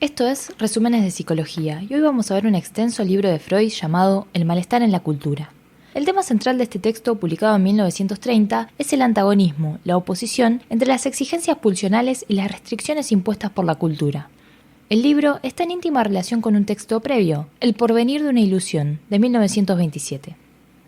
Esto es Resúmenes de Psicología, y hoy vamos a ver un extenso libro de Freud llamado El malestar en la cultura. El tema central de este texto, publicado en 1930, es el antagonismo, la oposición entre las exigencias pulsionales y las restricciones impuestas por la cultura. El libro está en íntima relación con un texto previo, El porvenir de una ilusión, de 1927.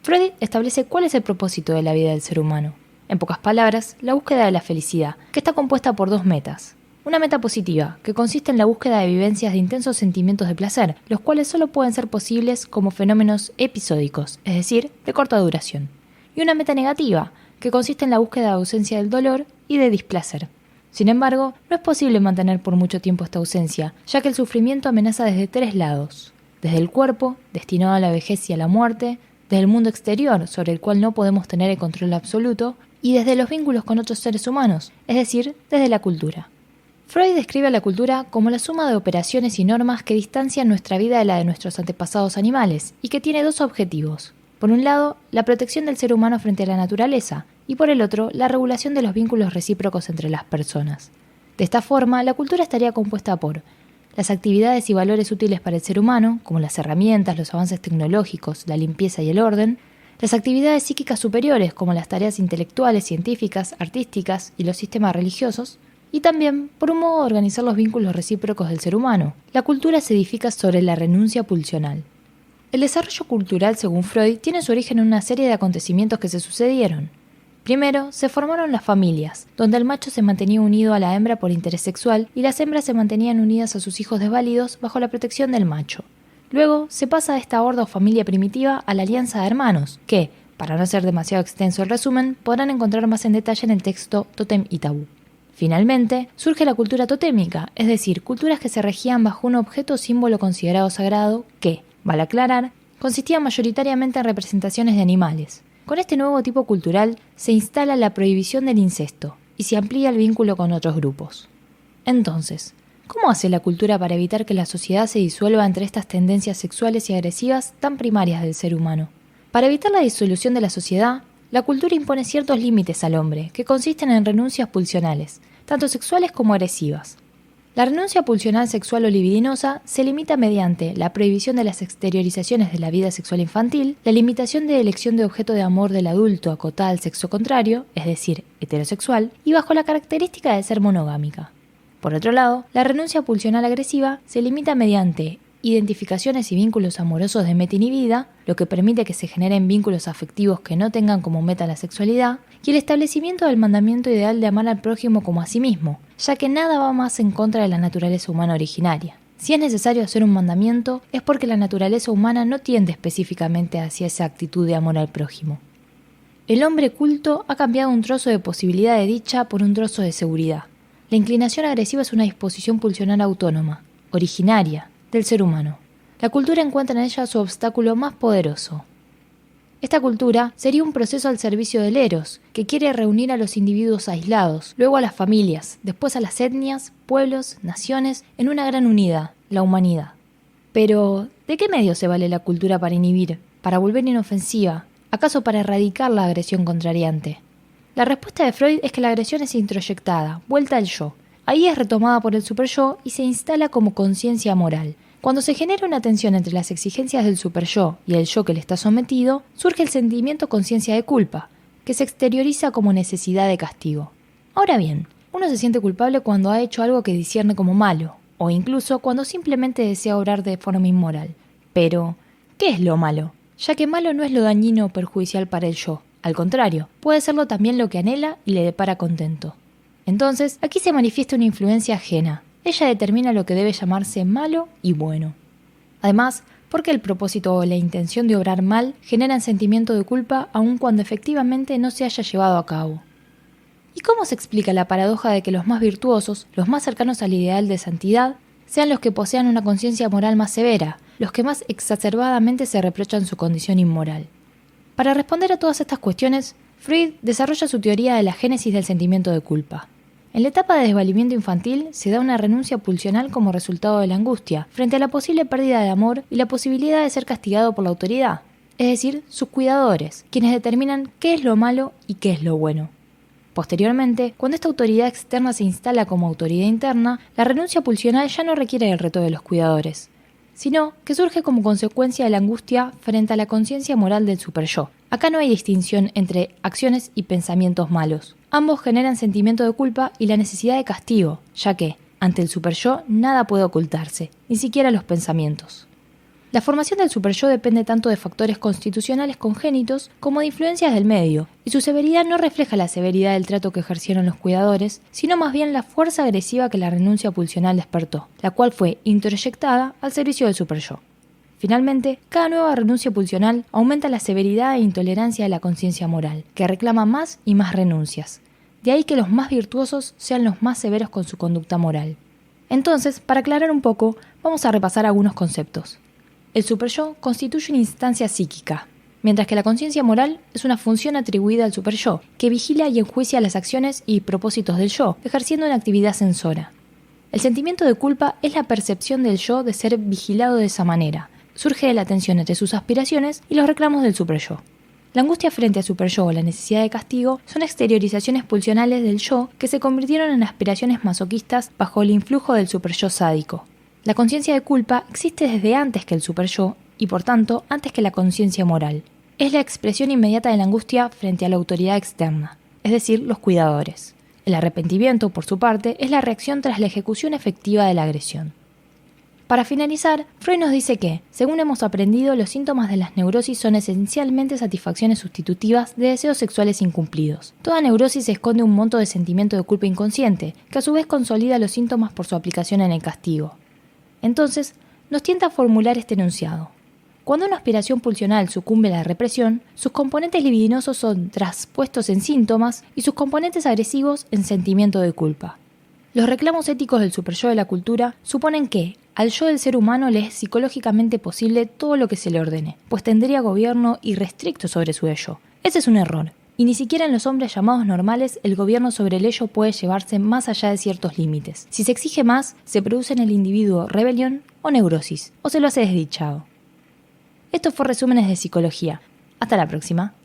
Freud establece cuál es el propósito de la vida del ser humano. En pocas palabras, la búsqueda de la felicidad, que está compuesta por dos metas. Una meta positiva, que consiste en la búsqueda de vivencias de intensos sentimientos de placer, los cuales solo pueden ser posibles como fenómenos episódicos, es decir, de corta duración. Y una meta negativa, que consiste en la búsqueda de ausencia del dolor y de displacer. Sin embargo, no es posible mantener por mucho tiempo esta ausencia, ya que el sufrimiento amenaza desde tres lados. Desde el cuerpo, destinado a la vejez y a la muerte, desde el mundo exterior, sobre el cual no podemos tener el control absoluto, y desde los vínculos con otros seres humanos, es decir, desde la cultura. Freud describe a la cultura como la suma de operaciones y normas que distancian nuestra vida de la de nuestros antepasados animales y que tiene dos objetivos. Por un lado, la protección del ser humano frente a la naturaleza y por el otro, la regulación de los vínculos recíprocos entre las personas. De esta forma, la cultura estaría compuesta por las actividades y valores útiles para el ser humano, como las herramientas, los avances tecnológicos, la limpieza y el orden, las actividades psíquicas superiores, como las tareas intelectuales, científicas, artísticas y los sistemas religiosos, y también por un modo de organizar los vínculos recíprocos del ser humano. La cultura se edifica sobre la renuncia pulsional. El desarrollo cultural, según Freud, tiene su origen en una serie de acontecimientos que se sucedieron. Primero, se formaron las familias, donde el macho se mantenía unido a la hembra por interés sexual y las hembras se mantenían unidas a sus hijos desválidos bajo la protección del macho. Luego, se pasa de esta horda o familia primitiva a la alianza de hermanos, que, para no ser demasiado extenso el resumen, podrán encontrar más en detalle en el texto Tótem y Tabú. Finalmente, surge la cultura totémica, es decir, culturas que se regían bajo un objeto o símbolo considerado sagrado que, vale aclarar, consistían mayoritariamente en representaciones de animales. Con este nuevo tipo cultural se instala la prohibición del incesto y se amplía el vínculo con otros grupos. Entonces, ¿cómo hace la cultura para evitar que la sociedad se disuelva entre estas tendencias sexuales y agresivas tan primarias del ser humano? Para evitar la disolución de la sociedad, la cultura impone ciertos límites al hombre, que consisten en renuncias pulsionales, tanto sexuales como agresivas. La renuncia pulsional sexual o libidinosa se limita mediante la prohibición de las exteriorizaciones de la vida sexual infantil, la limitación de elección de objeto de amor del adulto acotada al sexo contrario, es decir, heterosexual, y bajo la característica de ser monogámica. Por otro lado, la renuncia pulsional agresiva se limita mediante identificaciones y vínculos amorosos de meta inhibida, lo que permite que se generen vínculos afectivos que no tengan como meta la sexualidad, y el establecimiento del mandamiento ideal de amar al prójimo como a sí mismo, ya que nada va más en contra de la naturaleza humana originaria. Si es necesario hacer un mandamiento, es porque la naturaleza humana no tiende específicamente hacia esa actitud de amor al prójimo. El hombre culto ha cambiado un trozo de posibilidad de dicha por un trozo de seguridad. La inclinación agresiva es una disposición pulsional autónoma, originaria, del ser humano. La cultura encuentra en ella su obstáculo más poderoso. Esta cultura sería un proceso al servicio del eros, que quiere reunir a los individuos aislados, luego a las familias, después a las etnias, pueblos, naciones, en una gran unidad, la humanidad. Pero, ¿de qué medio se vale la cultura para inhibir, para volver inofensiva, acaso para erradicar la agresión contrariante? La respuesta de Freud es que la agresión es introyectada, vuelta al yo. Ahí es retomada por el superyo y se instala como conciencia moral. Cuando se genera una tensión entre las exigencias del superyo y el yo que le está sometido, surge el sentimiento conciencia de culpa, que se exterioriza como necesidad de castigo. Ahora bien, uno se siente culpable cuando ha hecho algo que discierne como malo, o incluso cuando simplemente desea obrar de forma inmoral. Pero, ¿qué es lo malo? Ya que malo no es lo dañino o perjudicial para el yo. Al contrario, puede serlo también lo que anhela y le depara contento. Entonces, aquí se manifiesta una influencia ajena. Ella determina lo que debe llamarse malo y bueno. Además, porque el propósito o la intención de obrar mal generan sentimiento de culpa aun cuando efectivamente no se haya llevado a cabo. ¿Y cómo se explica la paradoja de que los más virtuosos, los más cercanos al ideal de santidad, sean los que posean una conciencia moral más severa, los que más exacerbadamente se reprochan su condición inmoral? Para responder a todas estas cuestiones, Freud desarrolla su teoría de la génesis del sentimiento de culpa. En la etapa de desvalimiento infantil se da una renuncia pulsional como resultado de la angustia, frente a la posible pérdida de amor y la posibilidad de ser castigado por la autoridad, es decir, sus cuidadores, quienes determinan qué es lo malo y qué es lo bueno. Posteriormente, cuando esta autoridad externa se instala como autoridad interna, la renuncia pulsional ya no requiere el reto de los cuidadores, sino que surge como consecuencia de la angustia frente a la conciencia moral del superyo. Acá no hay distinción entre acciones y pensamientos malos. Ambos generan sentimiento de culpa y la necesidad de castigo, ya que, ante el superyo, nada puede ocultarse, ni siquiera los pensamientos. La formación del superyo depende tanto de factores constitucionales congénitos como de influencias del medio, y su severidad no refleja la severidad del trato que ejercieron los cuidadores, sino más bien la fuerza agresiva que la renuncia pulsional despertó, la cual fue introyectada al servicio del superyo. Finalmente, cada nueva renuncia pulsional aumenta la severidad e intolerancia de la conciencia moral, que reclama más y más renuncias. De ahí que los más virtuosos sean los más severos con su conducta moral. Entonces, para aclarar un poco, vamos a repasar algunos conceptos. El superyo constituye una instancia psíquica, mientras que la conciencia moral es una función atribuida al superyo, que vigila y enjuicia las acciones y propósitos del yo, ejerciendo una actividad censora. El sentimiento de culpa es la percepción del yo de ser vigilado de esa manera. Surge de la tensión entre sus aspiraciones y los reclamos del superyo. La angustia frente al superyo o la necesidad de castigo son exteriorizaciones pulsionales del yo que se convirtieron en aspiraciones masoquistas bajo el influjo del superyo sádico. La conciencia de culpa existe desde antes que el superyo y, por tanto, antes que la conciencia moral. Es la expresión inmediata de la angustia frente a la autoridad externa, es decir, los cuidadores. El arrepentimiento, por su parte, es la reacción tras la ejecución efectiva de la agresión. Para finalizar, Freud nos dice que, según hemos aprendido, los síntomas de las neurosis son esencialmente satisfacciones sustitutivas de deseos sexuales incumplidos. Toda neurosis esconde un monto de sentimiento de culpa inconsciente, que a su vez consolida los síntomas por su aplicación en el castigo. Entonces, nos tienta a formular este enunciado. Cuando una aspiración pulsional sucumbe a la represión, sus componentes libidinosos son traspuestos en síntomas y sus componentes agresivos en sentimiento de culpa. Los reclamos éticos del superyo de la cultura suponen que, al yo del ser humano le es psicológicamente posible todo lo que se le ordene, pues tendría gobierno irrestricto sobre su ello. Ese es un error. Y ni siquiera en los hombres llamados normales el gobierno sobre el ello puede llevarse más allá de ciertos límites. Si se exige más, se produce en el individuo rebelión o neurosis, o se lo hace desdichado. Esto fue Resúmenes de Psicología. Hasta la próxima.